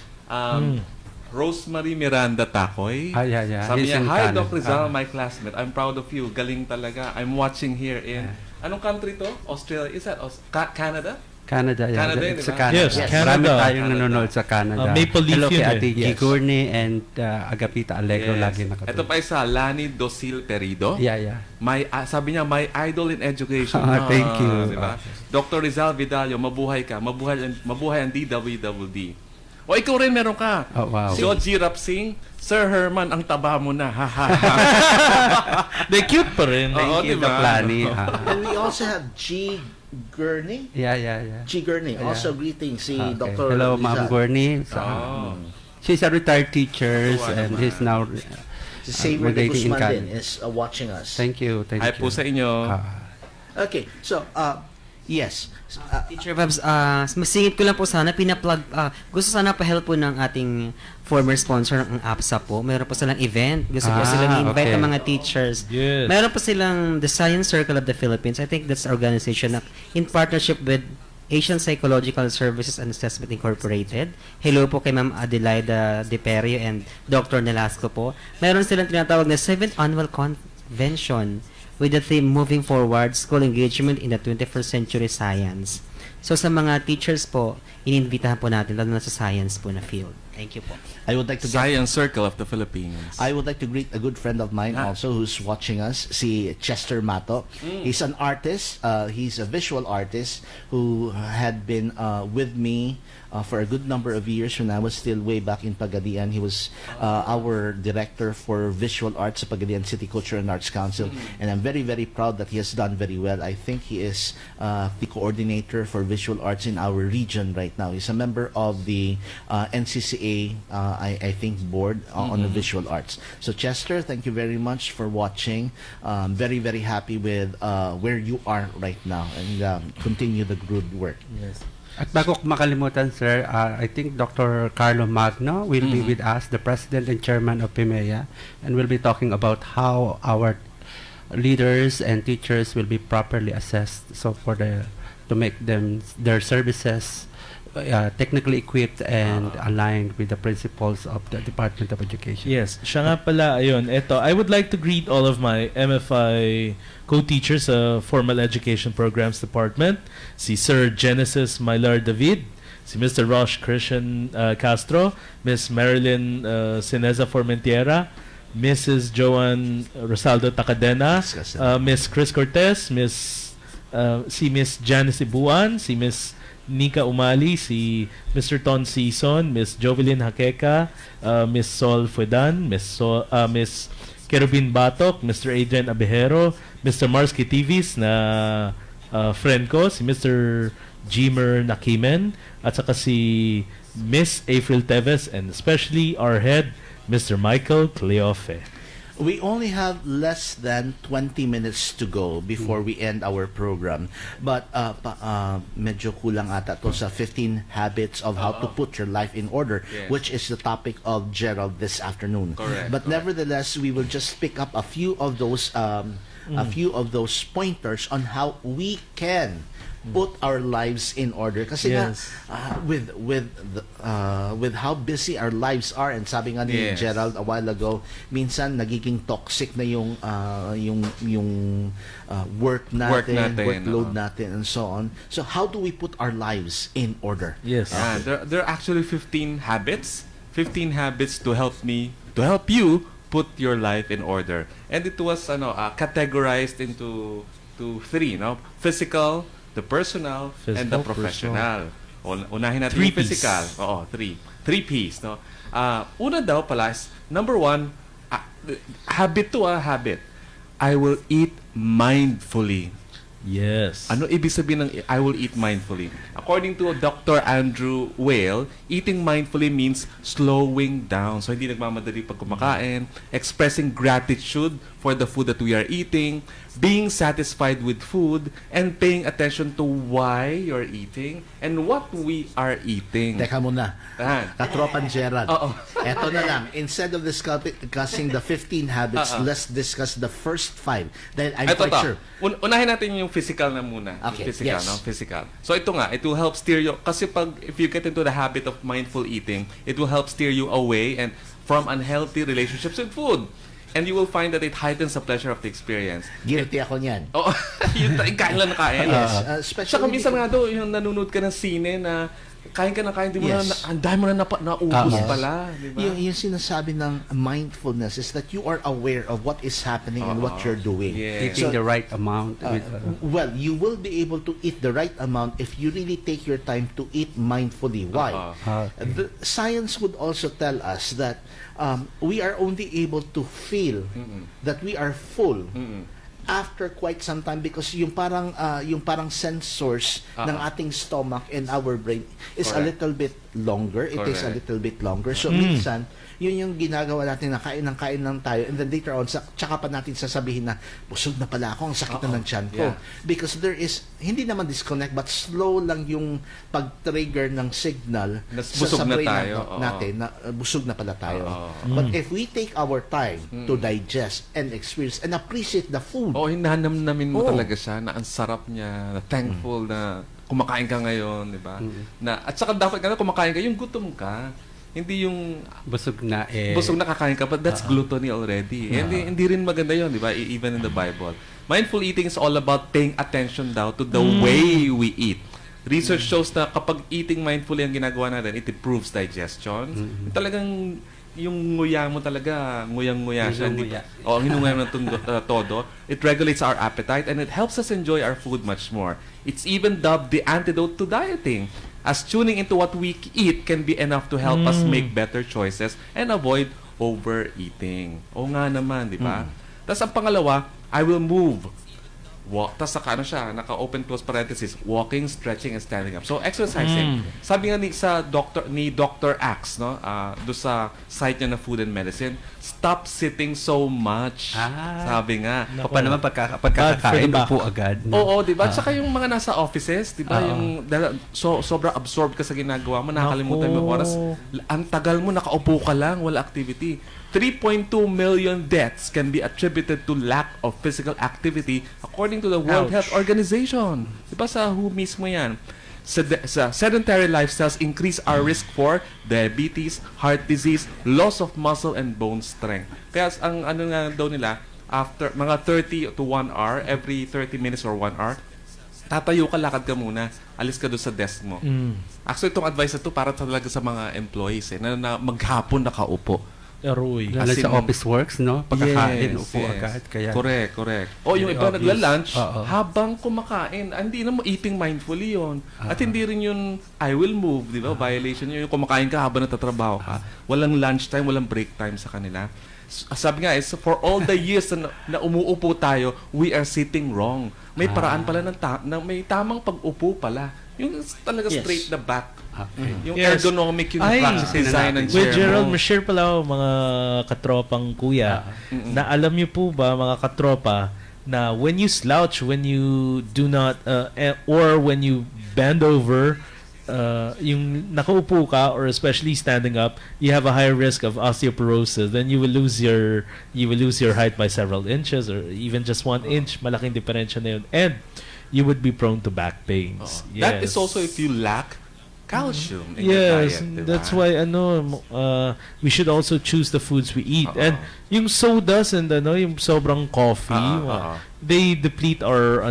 Rosemary Miranda Takoy. Yeah. Sabi He's niya, in "Hi, Canada." Doc Rizal, my classmate. I'm proud of you. Galing talaga. I'm watching here in..." Anong country to? Australia? Is that Canada? Canada, yeah. Canada, It's di sa ba? Canada. Yes, Canada. Marami tayong Canada. nanonood sa Canada. Maple Leaf Hello kay yun Ate eh. G. Yes. Gurney and Agapita Allegro lagi Ito nakatulog. pa isa, Lani Dosil Perido. Yeah. Sabi niya, my idol in education. Thank you. Diba? Dr. Rizal Vidalio, mabuhay ka. Mabuhay ang DWDD. O ikaw rin meron ka. Oh, wow. Joji Rapsing, Sir Herman, ang taba mo na. Ha, ha, ha. They cute pa rin. Oo, Thank you, diba? Doc Lani. and we also have G. Gurney. Yeah. G. Gurney, also greeting si Okay. Dr. Hello, Rizal. Ma'am Gurney. Oh. She's a retired teacher and naman. he's now Si Xavier de dating in Guzman din Canada. is watching us. Thank you. Hi po sa inyo. Okay, so yes. Teacher Babs, masingit ko lang po sana, pinaplug, gusto sana pa-help po ng ating former sponsor ng APSA po. Meron po silang event. Gusto po silang i-invite okay. ng mga teachers. Yes. Meron po silang the Science Circle of the Philippines. I think that's an organization na in partnership with Asian Psychological Services and Assessment Incorporated. Hello po kay Ma'am Adelaida De Perio and Dr. Nelasco po. Meron silang tinatawag na 7th Annual Convention with the theme Moving Forward, School Engagement in the 21st Century Science. So sa mga teachers po, ininvitahan po natin lalo na sa science po na field. Thank you po. I would like to Science Circle of the Philippines. I would like to greet a good friend of mine also who's watching us, si Chester Mato. He's an artist. He's a visual artist who had been with me for a good number of years when I was still way back in Pagadian. He was our director for visual arts sa Pagadian City Culture and Arts Council, and I'm very, very proud that he has done very well. I think he is the coordinator for visual arts in our region right now. He's a member of the NCCA, I think, board on the visual arts. So Chester, thank you very much for watching. Very, very happy with where you are right now, and continue the good work. Yes. At bago ko makalimutan, sir, I think Dr. Carlo Magno will be with us, the president and chairman of PIMEA, and we'll be talking about how our leaders and teachers will be properly assessed, so to make them their services technically equipped and aligned with the principles of the Department of Education. Yes, siya nga pala, ayun, eto, I would like to greet all of my MFI co-teachers sa Formal Education Programs Department, si Sir Genesis Mylar David, si Mr. Rosh Christian Castro, Miss Marilyn Sineza Formentera, Mrs. Joan Rosaldo Tacadena, Miss Chris Cortez, si Miss Janice Ibuan, si Miss Nika Umali, si Mr. Ton Season, Miss Jovelyn Hakeka, Miss Sol Fuedan, Miss Kerubin Batok, Mr. Adrian Abejero, Mr. Marsky TVs na friend ko, si Mr. Jimer Nakimen, at saka si Miss April Teves, and especially our head, Mr. Michael Cleofe. We only have less than 20 minutes to go before we end our program. But medyo kulang ata to sa 15 habits of how to put your life in order, Yes. which is the topic of Gerald this afternoon. Correct, But nevertheless, we will just pick up a few of those pointers on how we can put our lives in order kasi Yes. with how busy our lives are, and sabi nga ni Yes. Gerald a while ago, minsan nagiging toxic na yung work natin, workload natin, and so on. So how do we put our lives in order? Yes. There are actually 15 habits. 15 habits to help you put your life in order. And it was categorized into three, no? Physical, the personal, and the Physical, professional. Unahin natin Three yung physical. Ps. Oo, three. 3 Ps, no? Una daw pala is, number 1, habit. I will eat mindfully Yes. Ano ibig sabihin ng I will eat mindfully? According to Dr. Andrew Whale, eating mindfully means slowing down. So hindi nagmamadali pag kumakain, expressing gratitude for the food that we are eating, being satisfied with food, and paying attention to why you're eating and what we are eating. Teka muna. Yan. Katropan Gerald. Oo. Eto na lang. Instead of discussing the 15 habits, let's discuss the first 5. Dahil I'm Ito quite to. sure. Unahin natin yung physical na muna. Okay, Physical, yes. no? Physical. So ito nga, it will help steer you, kasi if you get into the habit of mindful eating, it will help steer you away and from unhealthy relationships with food. And you will find that it heightens the pleasure of the experience. Guilty ako niyan. Oo, yun, kain lang na kain. Yes, especially Saka minsan nga daw, yung nanonood ka ng sine na kain ka na kain, di mo Yes. na, ang dami mo na naubos pala. Di ba? Yung sinasabi ng mindfulness is that you are aware of what is happening and what you're doing. Yeah. Eating So, the right amount. well, you will be able to eat the right amount if you really take your time to eat mindfully. Why? The science would also tell us that we are only able to feel that we are full after quite some time, because yung parang sensors ng ating stomach and our brain is a Correct. little bit longer. It takes a Correct. little bit longer. So minsan yun yung ginagawa natin na kain lang tayo, and then later on tsaka pa natin sasabihin na busog na pala ako, ang sakit na ng tiyan ko. Yeah. Because there is, hindi naman disconnect, but slow lang yung pag-trigger ng signal Na busog na brain tayo. natin na busog na pala tayo. Oo. But if we take our time to digest and experience and appreciate the food, Oo, hinanamnamin mo Oo. talaga siya na ang sarap niya, na thankful na kumakain ka ngayon, di ba? Na, at saka dapat ka na kumakain ka, yung gutom ka. Hindi yung Busog na busog nakakain ka, but that's gluttony already. Hindi rin maganda yun, di ba? Even in the Bible. Mindful eating is all about paying attention daw to the way we eat. Research shows na kapag eating mindfully ang ginagawa natin, it improves digestion. Talagang yung nguya mo talaga, nguyang-nguya siya. Hinunguya. Hinunguya mo ng todo. It regulates our appetite and it helps us enjoy our food much more. It's even dubbed the antidote to dieting, as tuning into what we eat can be enough to help us make better choices and avoid overeating. O nga naman, di ba? Tapos ang pangalawa, I will move. Walk. Tapos naka-open close parenthesis, walking, stretching, and standing up. So, exercising. Sabi nga ni Dr. Axe, no? Do sa site niya na Food and Medicine, stop sitting so much. Sabi nga. Pa naman Bad for pagkakakain, the back. upo agad. No? Oo, di ba? Tsaka yung mga nasa offices, di ba? Yung sobrang absorbed ka sa ginagawa mo, nakalimutan mo yung oras. Ang tagal mo, nakaupo ka lang, wala activity. 3.2 million deaths can be attributed to lack of physical activity according to the World Health Organization. Di ba sa WHO mismo yan? Sedentary lifestyles increase our risk for diabetes, heart disease, loss of muscle and bone strength. Kaya ang ano nga daw nila, after mga 30 to 1 hour, every 30 minutes or 1 hour, tatayo ka, lakad ka muna, alis ka doon sa desk mo. Actually, itong advice na to para talaga sa mga employees na maghapon nakaupo. Aroy. Lalo As in- sa office works, no? Pagkakain, Yes, upo yes. agad. Kaya, Correct. O yung Very iba obvious. nagla-lunch Oo. habang kumakain. Hindi na mo eating mindfully yon. At hindi rin yun I will move, di ba? Violation yun. Yung kumakain ka habang natatrabaho ka. Walang lunch time, walang break time sa kanila. Sabi nga, for all the years na umuupo tayo, we are sitting wrong. May paraan pala may tamang pag-upo pala. Yung talaga Yes. straight the back. Yung Yes. ergonomic, yung Ay, practice design ng With chair Gerald, mo. ma-share pala ako mga katropang kuya na alam niyo po ba mga katropa na when you slouch, when you do not or when you bend over, yung nakaupo ka or especially standing up, you have a higher risk of osteoporosis. Then you will lose your height by several inches or even just 1 inch. Malaking diferensya na yun. And you would be prone to back pains. That is Yes. also if you lack calcium in your Yes, diet, diba? that's why we should also choose the foods we eat. And yung sodas and yung sobrang coffee, they deplete our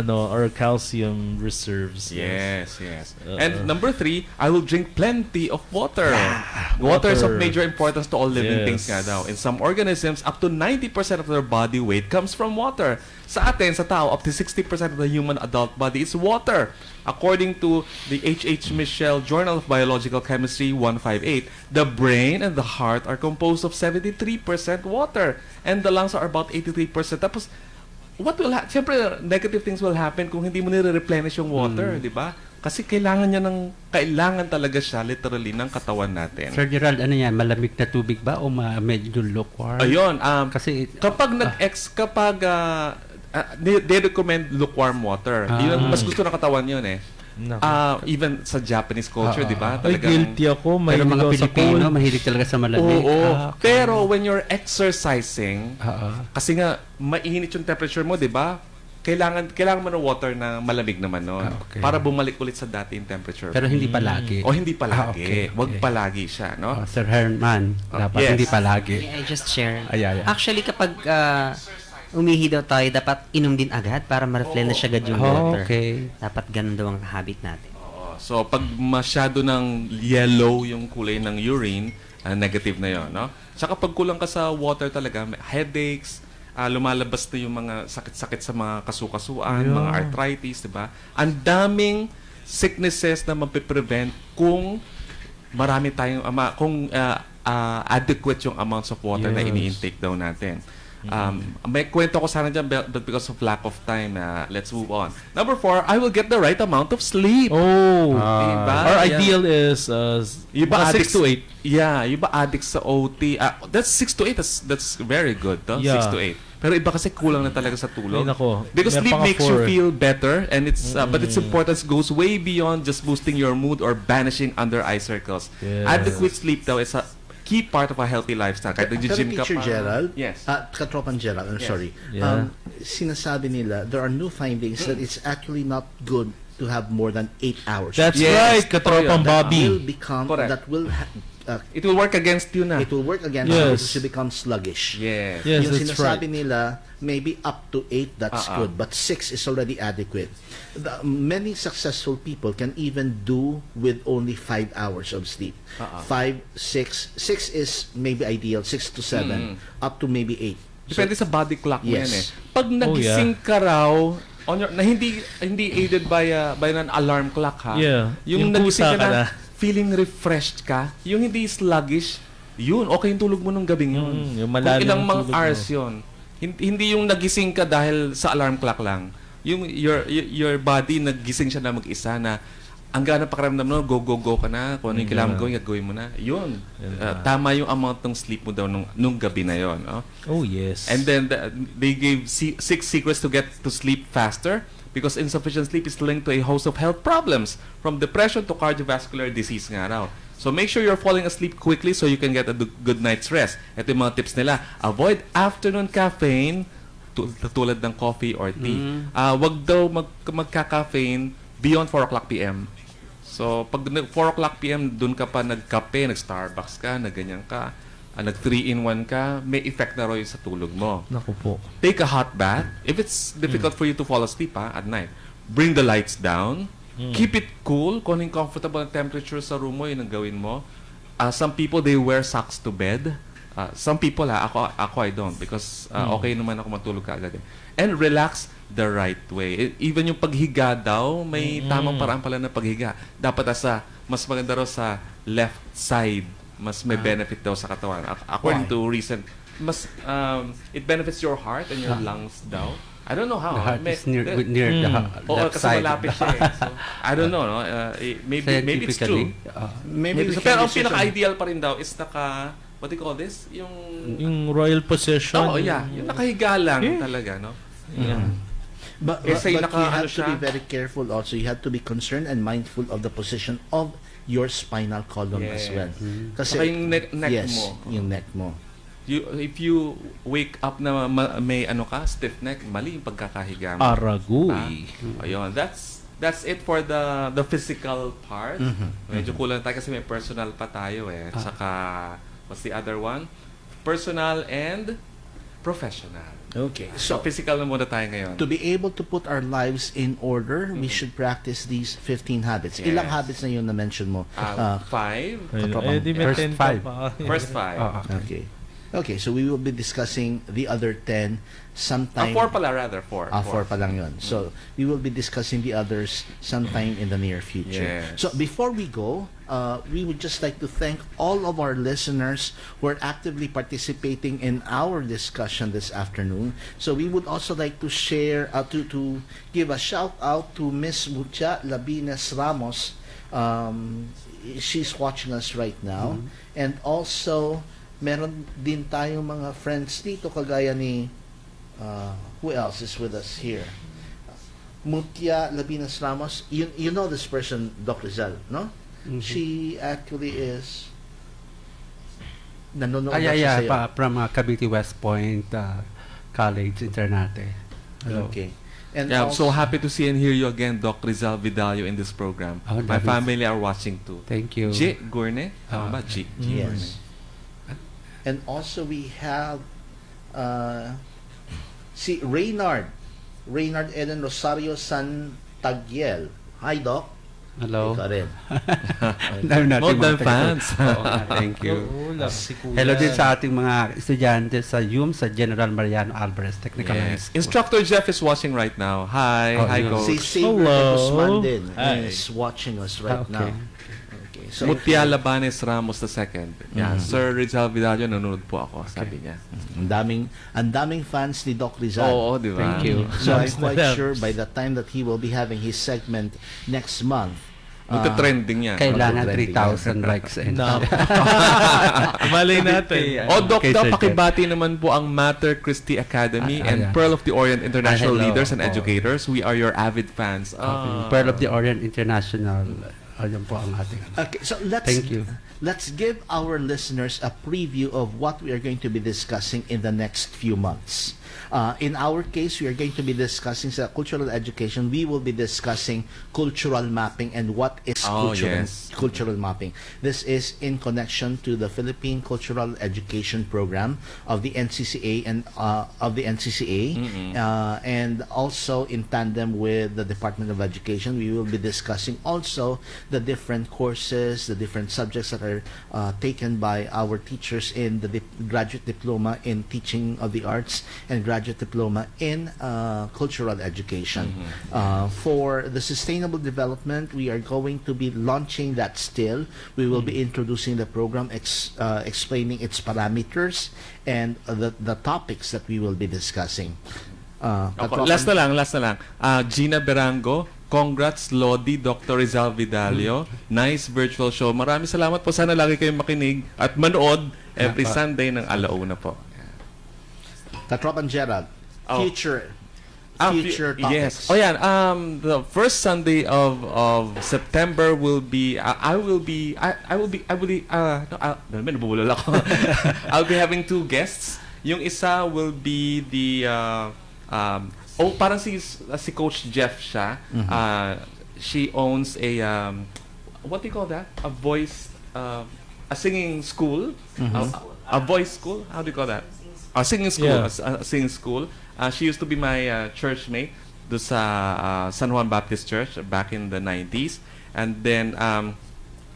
calcium reserves. Yes. And number 3, I will drink plenty of water. Water is of Water. major importance to all living Yes. things nga daw. In some organisms, up to 90% of their body weight comes from water. Sa atin, sa tao, up to 60% of the human adult body is water. According to the H.H. Michel Journal of Biological Chemistry 158, the brain and the heart are composed of 73% water. And the lungs are about 83%. Tapos, what will siyempre, negative things will happen kung hindi mo nire-replenish yung water, di ba? Kasi kailangan talaga siya literally ng katawan natin. Sir Gerald, ano yan? Malamig na tubig ba o medyo lukewarm? Ayun, Kasi kapag they recommend lukewarm water. Yun ang mas gusto ng katawan yun eh. Even sa Japanese culture, di ba? Ay, guilty ako. Pero mga Mahilig ako sa Pilipino, cold. mahilig talaga sa malamig. Oo. Okay. Pero when you're exercising, Oo. kasi nga mainit yung temperature mo, di ba? Kailangan mo ng water na malamig naman noon Okay. para bumalik ulit sa dating temperature. Pero hindi palagi. O hindi palagi. Okay. Wag palagi siya, no? Sir Herman, dapat Yes. hindi palagi. May I just share? Ay. Actually, kapag umihi daw tayo, dapat inom din agad para ma-replenish agad yung water. Okay. Dapat ganun daw ang habit natin. So, pag masyado ng yellow yung kulay ng urine, negative na yon, no? Tsaka pag kulang ka sa water talaga, may headaches, lumalabas na yung mga sakit-sakit sa mga kasukasuan, mga arthritis, di ba? Ang daming sicknesses na mapiprevent kung marami tayong, kung adequate yung amounts of water na ini-intake daw natin. May kwento ko sana dyan, but because of lack of time, let's move on. Number 4, I will get the right amount of sleep. Oh. Diba? Our ideal is Yung ba 6 to 8. Yeah, yung ba addicts sa OT? That's 6 to 8. That's very good, no? Yeah. 6 to 8. Pero iba kasi kulang na talaga sa tulog. Ay, nako. Because Meron sleep pa nga makes you 4. feel better, and but its importance goes way beyond just boosting your mood or banishing under eye circles. Yes. Adequate sleep daw is a key part of a healthy lifestyle. Kahit Pero nag-gym ka Teacher pa. Gerald, Yes. Katropan Gerald, I'm Yes. sorry. Yeah. Sinasabi nila, there are new findings that it's actually not good to have more than 8 hours. That's Yes. right, Katropang that Bobby. will become, Correct. that will, It will work against you na. it will work against Yes. you because you become sluggish. Yes. Yes, Yung that's sinasabi right. nila, maybe up to 8, that's good, but 6 is already adequate. Many successful people can even do with only 5 hours of sleep. 5, 6 is maybe ideal, 6 to 7, up to maybe 8. Depende sa body clock mo Yes. yan eh. Pag nagising ka raw, na hindi aided by an alarm clock ha. Yeah. Yung Yung nagising kusa ka ka na, na. feeling refreshed ka, yung hindi sluggish, yun, okay yung tulog mo nung gabing yun. Yung Kung malalim ilang yung mga tulog hours mo. yun. Hindi yung nagising ka dahil sa alarm clock lang. Yung your body nagising siya na mag-isa na ang gana pakiramdam mo, go ka na, kung ano yung kailangan gawin, gagawin mo na. Yun. Tama yung amount ng sleep mo daw nung gabi na yun. No? Oh, yes. And then they gave 6 secrets to get to sleep faster because insufficient sleep is linked to a host of health problems from depression to cardiovascular disease nga raw. So make sure you're falling asleep quickly so you can get a good night's rest. Ito yung mga tips nila. Avoid afternoon caffeine tulad ng coffee or tea. Wag daw magka-caffeine beyond 4 o'clock p.m. So pag 4 o'clock p.m. dun ka pa nagkape, nag-Starbucks ka, nagganyan ka, nag-3-in-1 ka, may effect na rin sa tulog mo. Naku po. Take a hot bath. If it's difficult for you to fall asleep at night, bring the lights down. Keep it cool. Kung anong comfortable na temperature sa room mo, yun ang gawin mo. Some people, they wear socks to bed. Some people, ako I don't because okay naman ako matulog kaagad. And relax the right way. Even yung paghiga daw, may tamang paraan pala na paghiga. Dapat mas maganda raw sa left side. Mas may benefit daw sa katawan. According to recent, it benefits your heart and your lungs daw. I don't know how. The heart is near the Oo, left kasi side. malapit siya eh. So, I don't know, no? Maybe it's true. Maybe we So, can pero ang decision. pinaka-ideal pa rin daw is what do you call this? Yung royal possession. Yung nakahiga lang talaga, no? But Kasi you naka- have ano to be siya? very careful also. You have to be concerned and mindful of the position of your spinal column as well. Kasi Saka yung neck yes, mo. yung neck mo. If you wake up na may stiff neck, mali yung pagkakahiga mo. Aragoy. Ayun, that's it for the physical part. Medyo kulang tayo kasi may personal pa tayo eh. Saka, what's the other one? Personal and professional. Okay. So, physical na muna tayo ngayon. To be able to put our lives in order, we should practice these 15 habits. Yes. Ilang habits na yun na mention mo? 5. Eh, di may First 10 five. pa. First 5. Okay. Okay, so we will be discussing the other 10 sometime. 4 pala rather, 4. 4 pa lang yun. So, we will be discussing the others sometime in the near future. Yes. So, before we go, we would just like to thank all of our listeners who are actively participating in our discussion this afternoon. So, we would also like to share, to give a shout out to Miss Mucha Labines Ramos. She's watching us right now. And also, meron din tayong mga friends dito kagaya ni who else is with us here? Mutia Labinas Ramos. You know this person, Doc Rizal, no? She actually is nanonood na siya sa'yo. From Cavite West Point College Internate. Hello. Okay. And Yeah, I'm also, so happy to see and hear you again, Doc Rizal Vidalio, in this program. Oh, My that is- family are watching too. Thank you. G. Gourne? Tama ba? G. yes. And also we have si Reynard Eden Rosario San Tagiel. Hi, Doc. Hello. Ikaw rin. Modern fans. Oo nga, thank you. Si Kuya. Hello din sa ating mga estudyante sa YUM sa General Mariano Alvarez Technical High Yes. School. Instructor Jeff is watching right now. Hi. Oh, Hi, yeah. Coach. Si Saber Hello. Guzman din Hi. is watching us right Okay. now. Okay. So, Mutia Labanes Ramos II. Yeah, Sir Rizal Vidalio, nanonood po ako, sabi niya. ang daming fans ni Doc Rizal. Oo, di ba? Thank you. So I'm Nice na quite yan. sure by the time that he will be having his segment next month, Magta-trending yan. Kailangan Trending. 3,000 likes and No. Malay natin. O, Doc, Okay, daw Sir pakibati naman po ang Mater Christi Academy and yeah. Pearl of the Orient International Hello. Leaders and Oh. Educators. We are your avid fans. Pearl of the Orient International. Ayun po ang ating okay, so Thank you. let's give our listeners a preview of what we are going to be discussing in the next few months. In our case, we are going to be discussing sa cultural education. We will be discussing cultural mapping and what is cultural mapping. This is in connection to the Philippine Cultural Education Program of the NCCA and and also in tandem with the Department of Education. We will be discussing also the different courses, the different subjects that are taken by our teachers in the graduate diploma in teaching of the arts and graduate diploma in cultural education. For the sustainable development, we are going to be launching that still. We will be introducing the program, explaining its parameters and the topics that we will be discussing. Last na lang. Gina Berango, congrats Lodi, Dr. Rizal Vidalio. Nice virtual show. Maraming salamat po. Sana lagi kayong makinig at manood every Sunday ng 1:00 po. Katropa and Gerald, future Yes. topics. Oh, yeah. The first Sunday of September will be. I'll be having 2 guests. Yung isa will be the parang si Coach Jeff siya. She owns a what do you call that? A voice a singing school. A voice school. How do you call that? A singing school. Yeah. A singing school. She used to be my churchmate do sa San Juan Baptist Church back in the 90s. And then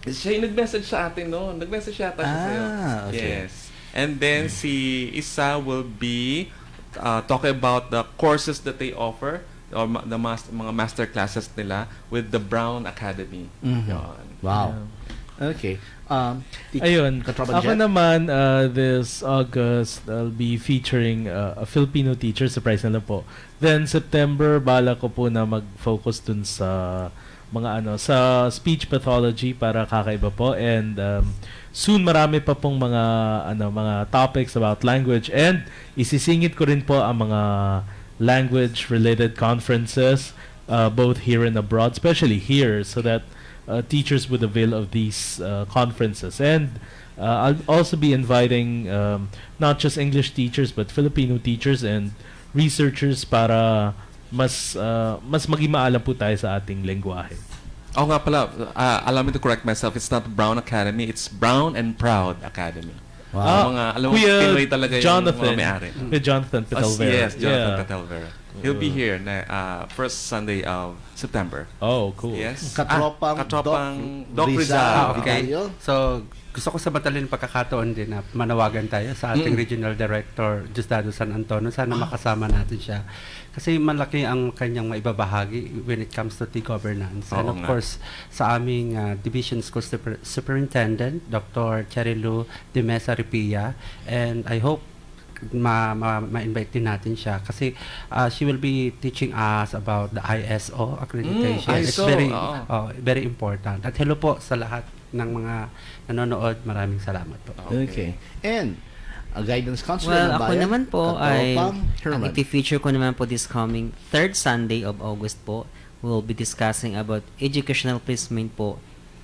siya yung nag-message sa atin noon. Nag-message yata siya sa'yo. Okay. Yes. And then si Isa will be talking about the courses that they offer or the mga master classes nila with the Brown Academy. Yun. Wow. Okay. Ayun. Katropa Ako Jet? naman, this August, I'll be featuring a Filipino teacher. Surprise na lang po. Then, September, bala ko po na mag-focus dun sa sa speech pathology para kakaiba po. And soon, marami pa pong mga topics about language. And isisingit ko rin po ang mga language-related conferences, both here and abroad, especially here, so that teachers would avail of these conferences. And I'll also be inviting not just English teachers but Filipino teachers and researchers para mas maging maalam po tayo sa ating lengguwahe. Nga pala, allow me to correct myself. It's not Brown Academy, it's Brown and Proud Academy. Wow. Alam mo, Kuya Pinoy talaga yung Jonathan, mga may-ari. Kuya Jonathan Petalvera. Yes, Jonathan Petalvera. He'll be here first Sunday of September. Oh, cool. Yes. Katropang Doc Rizal. Okay. Vidalio. So, gusto ko sa madaling pagkakataon din na manawagan tayo sa ating Regional Director, Diosdado San Antonio. Sana makasama natin siya. Kasi malaki ang kanyang maibabahagi when it comes to governance. And Oo of nga. course, sa aming Division School Superintendent, Dr. Cherilu de Mesa Ripia. And I hope ma-invite din natin siya kasi she will be teaching us about the ISO accreditation. It's ISO, very important. At hello po sa lahat ng mga nanonood. Maraming salamat po. Okay. And a guidance counselor Well, ng ako bayan, naman po ay, Katropang ang Herman. iti-feature ko naman po this coming 3rd Sunday of August po, we'll be discussing about educational placement po,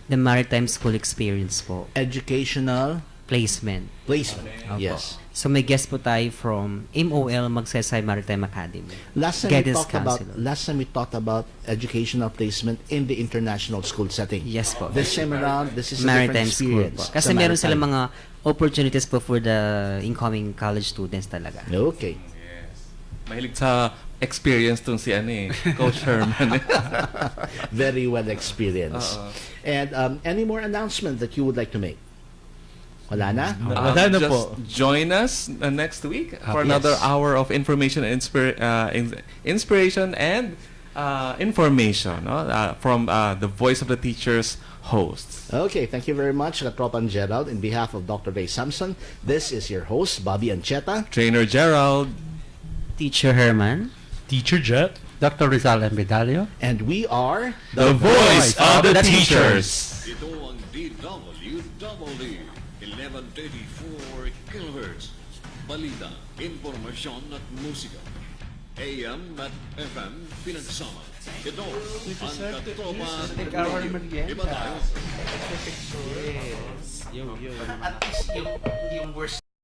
the maritime school experience po, Educational placement. placement. Opo. Yes. So may guest po tayo from MOL Magsaysay Maritime Academy. Last time Guidance counselor. we talked about educational placement in the international school setting. Yes po. This time around, this is a Maritime different school experience. po. Kasi sa meron maritime. silang mga opportunities po for the incoming college students talaga. Okay. Mahilig sa experience tong si Coach Herman. Very well experienced. And any more announcement that you would like to make? Wala na? Wala na Just po. join us next week for Yes. another hour of information and inspiration and information from the Voice of the Teachers hosts. Okay, thank you very much, Katropan Gerald. In behalf of Dr. Ray Samson, this is your host, Bobby Ancheta. Trainer Gerald. Teacher Herman. Teacher Jet. Dr. Rizal and Vidalio. And we are The Voice of the Teachers. Ito ang DWDD 1134 kHz. Balita, impormasyon at musika. AM at FM pinagsama. Ito ang Katropa Radio. Iba tayo. at least yung worst